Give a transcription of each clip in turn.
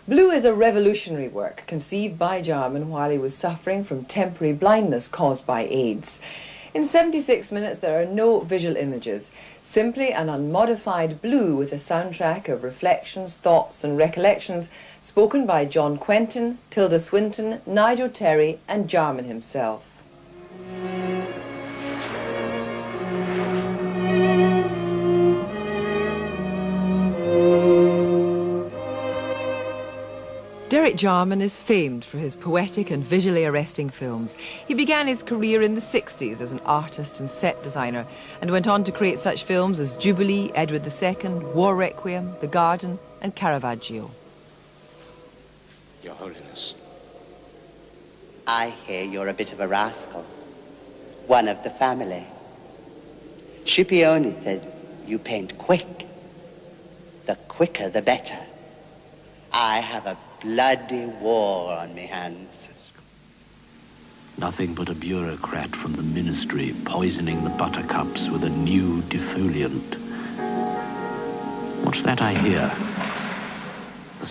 Blue is a revolutionary work conceived by Jarman while he was suffering from temporary blindness caused by AIDS. In 76 minutes there are no visual images, simply an unmodified blue with a soundtrack of reflections, thoughts and recollections spoken by John Quentin, Tilda Swinton, Nigel Terry and Jarman himself. Derek Jarman is famed for his poetic and visually arresting films. He began his career in the 60s as an artist and set designer and went on to create such films as Jubilee, Edward II, War Requiem, The Garden and Caravaggio. Your Holiness. I hear you're a bit of a rascal. One of the family. Scipione says you paint quick. The quicker the better. I have a bloody war on me hands. Nothing but a bureaucrat from the ministry poisoning the buttercups with a new defoliant. What's that I hear?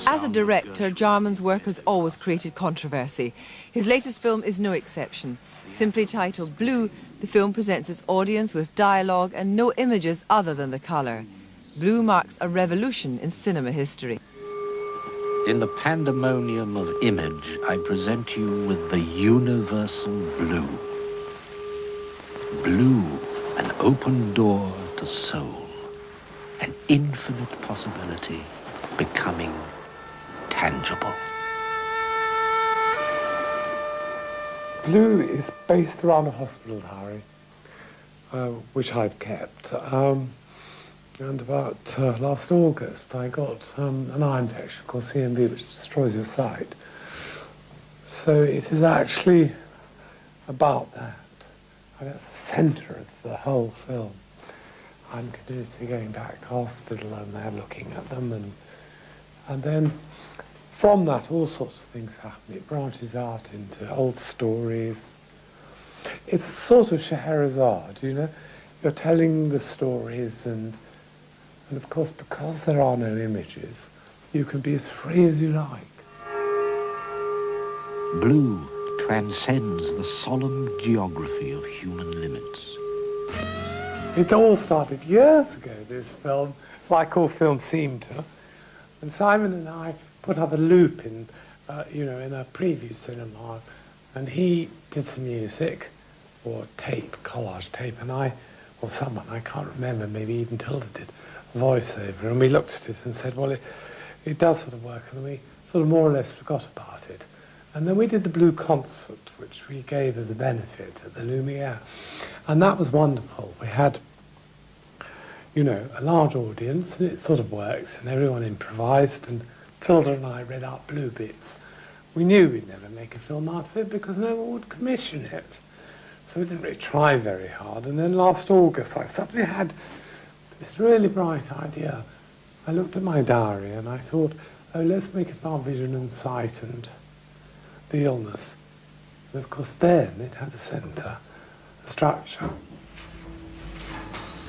As a director, Jarman's work has always created controversy. His latest film is no exception. Simply titled Blue, the film presents its audience with dialogue and no images other than the colour. Blue marks a revolution in cinema history. In the pandemonium of image, I present you with the universal blue. Blue, an open door to soul, an infinite possibility becoming tangible. Blue is based around a hospital diary, which I've kept. And about last August, I got an eye infection called CMV, which destroys your sight. So it is actually about that. And that's the centre of the whole film. I'm continuously going back to hospital and they're looking at them. And then from that, all sorts of things happen. It branches out into old stories. It's a sort of Scheherazade, you know? You're telling the stories and of course, because there are no images, you can be as free as you like. Blue transcends the solemn geography of human limits. It all started years ago, this film, like all films seem to. And Simon and I put up a loop in, in a preview cinema, and he did some music, or tape, collage tape, and I, or someone, I can't remember, maybe even Tilda did, voiceover, and we looked at it and said, well, it does sort of work, and we sort of more or less forgot about it. And then we did the Blue concert, which we gave as a benefit at the Lumiere, and that was wonderful. We had, a large audience, and it sort of worked, and everyone improvised, and Tilda and I read out Blue bits. We knew we'd never make a film out of it because no one would commission it. So we didn't really try very hard, and then last August I suddenly had this really bright idea. I looked at my diary and I thought, oh, let's make it about vision and sight and the illness. And of course then it had a centre, a structure.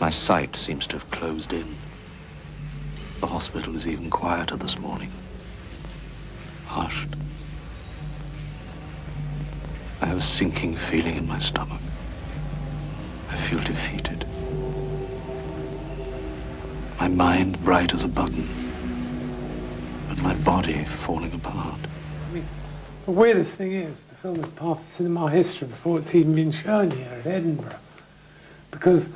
My sight seems to have closed in. The hospital is even quieter this morning. Hushed. I have a sinking feeling in my stomach. I feel defeated. My mind bright as a button, but my body falling apart. I mean, the weirdest thing is, the film is part of cinema history before it's even been shown here at Edinburgh. Because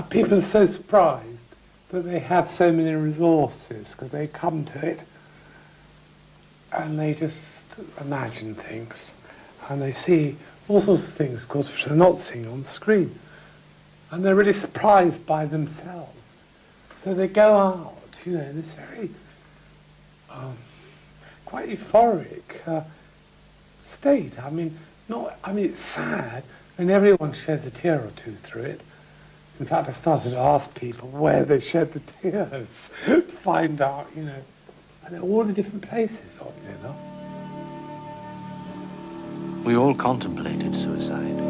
people are so surprised that they have so many resources, because they come to it and they just imagine things. And they see all sorts of things, of course, which they're not seeing on the screen. And they're really surprised by themselves. So they go out, in this very quite euphoric state. I mean, it's sad, and everyone sheds a tear or two through it. In fact, I started to ask people where they shed the tears to find out, and they're all in different places, oddly enough. We all contemplated suicide.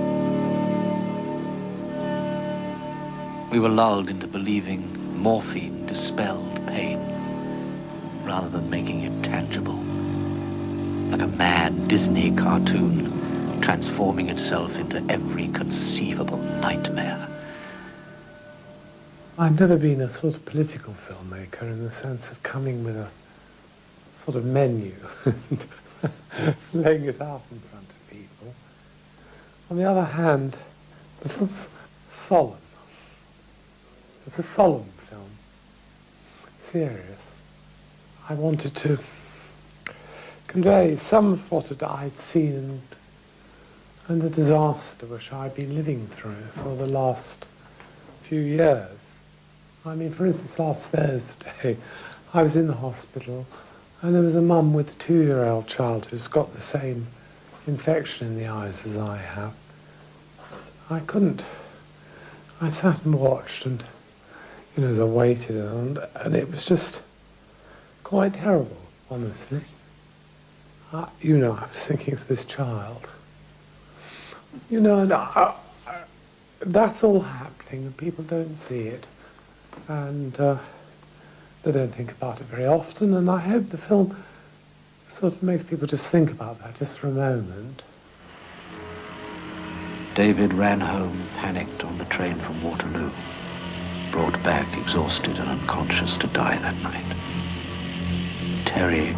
We were lulled into believing morphine dispelled pain. rather than making it tangible. Like a mad Disney cartoon, transforming itself into every conceivable nightmare. I've never been a sort of political filmmaker in the sense of coming with a sort of menu and laying it out in front of people. On the other hand, the film's solemn. It's a solemn film, serious. I wanted to convey some of what I'd seen and the disaster which I'd been living through for the last few years. I mean, for instance, last Thursday, I was in the hospital and there was a mum with a 2-year-old child who's got the same infection in the eyes as I have. I sat and watched and, you know, as I waited and it was just quite terrible, honestly. You know, I was thinking of this child. You know, and that's all happening and people don't see it. And they don't think about it very often, and I hope the film sort of makes people just think about that just for a moment. David ran home, panicked on the train from Waterloo, brought back exhausted and unconscious to die that night. Terry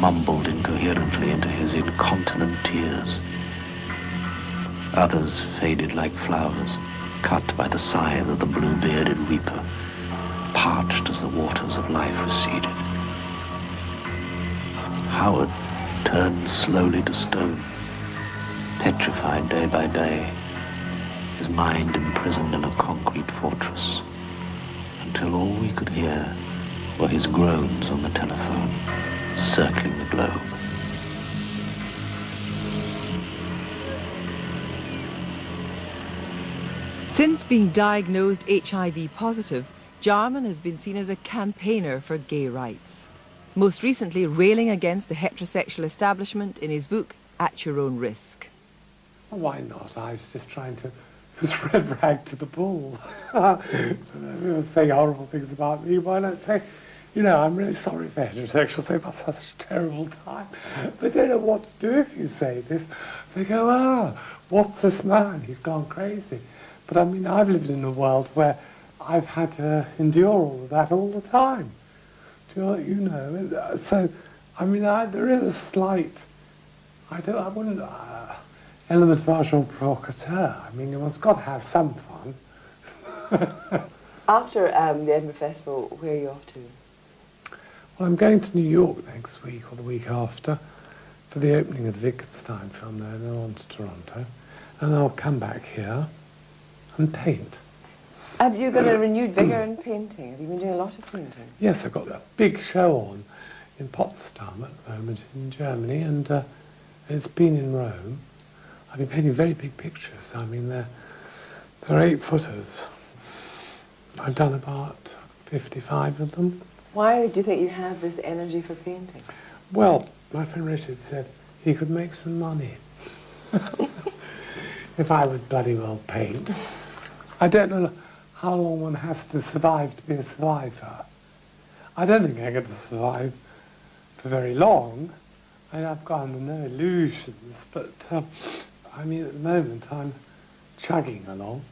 mumbled incoherently into his incontinent tears. Others faded like flowers, cut by the scythe of the blue-bearded reaper, parched as the waters of life receded. Howard turned slowly to stone, petrified day by day, his mind imprisoned in a concrete fortress, until all we could hear were his groans on the telephone, circling the globe. Since being diagnosed HIV positive, Jarman has been seen as a campaigner for gay rights. Most recently, railing against the heterosexual establishment in his book, At Your Own Risk. Well, why not? I was just trying to... It was red rag to the bull. People saying horrible things about me. Why not say, you know, I'm really sorry for heterosexuals. They've had such a terrible time. They don't know what to do if you say this. They go, what's this man? He's gone crazy. But I mean, I've lived in a world where I've had to endure all of that all the time. Do you know? So, I mean, there is a slight, element of agent provocateur. I mean, one's got to have some fun. After the Edinburgh Festival, where are you off to? Well, I'm going to New York next week or the week after for the opening of the Wittgenstein film there, and then on to Toronto. And I'll come back here and paint. Have you got a renewed vigour in painting? Have you been doing a lot of painting? Yes, I've got a big show on in Potsdam at the moment in Germany, and it's been in Rome. I've been painting very big pictures. I mean, they're 8-footers. I've done about 55 of them. Why do you think you have this energy for painting? Well, my friend Richard said he could make some money if I would bloody well paint. I don't know how long one has to survive to be a survivor. I don't think I'm going to survive for very long. I've got under no illusions, but I mean, at the moment I'm chugging along.